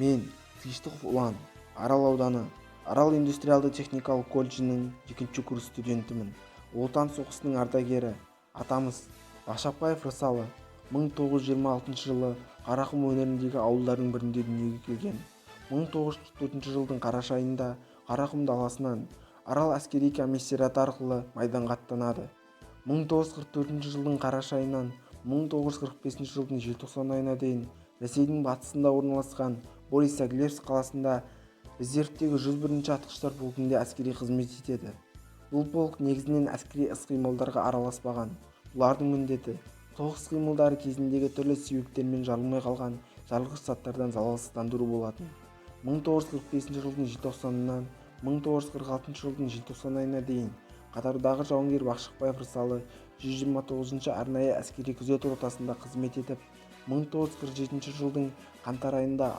Мен Тыныштықов Ұлан, Арал ауданы Арал индустриалды-техникалық колледжінің 2 курс студентімін. Ұлы Отан соғысының ардагері. Атамыз Башақбаев Рысалы 1926 жылы Қарақұм өңіріндегі ауылдардың бірінде дүниеге келген. 1944 жылдың қараша айында Қарақұм даласынан Арал әскери комиссариаты арқылы майданға аттанады. 1944 жылдың қараша айынан 1945 жылдың желтоқсан айына дейін Ресейдің батысында орналасқан Борисоглебск қаласында резервтегі 101-ші атқыштар полкінде әскери қызмет етеді. Бұл полк негізінен әскери іс-қимылдарға араласпаған. Бұлардың міндеті соғыс қимылдары кезіндегі түрлі себептермен жарылмай қалған жарылғыш заттардан залалсыздандыру болатын. 1945 жылдың желтоқсанынан 1946 жылдың желтоқсан айына дейін қатардағы жауынгер Башақбаев Рысалы 129-ші арнайы әскери күзет ротасында қызмет етіп, 1947 жылдың қаңтар айында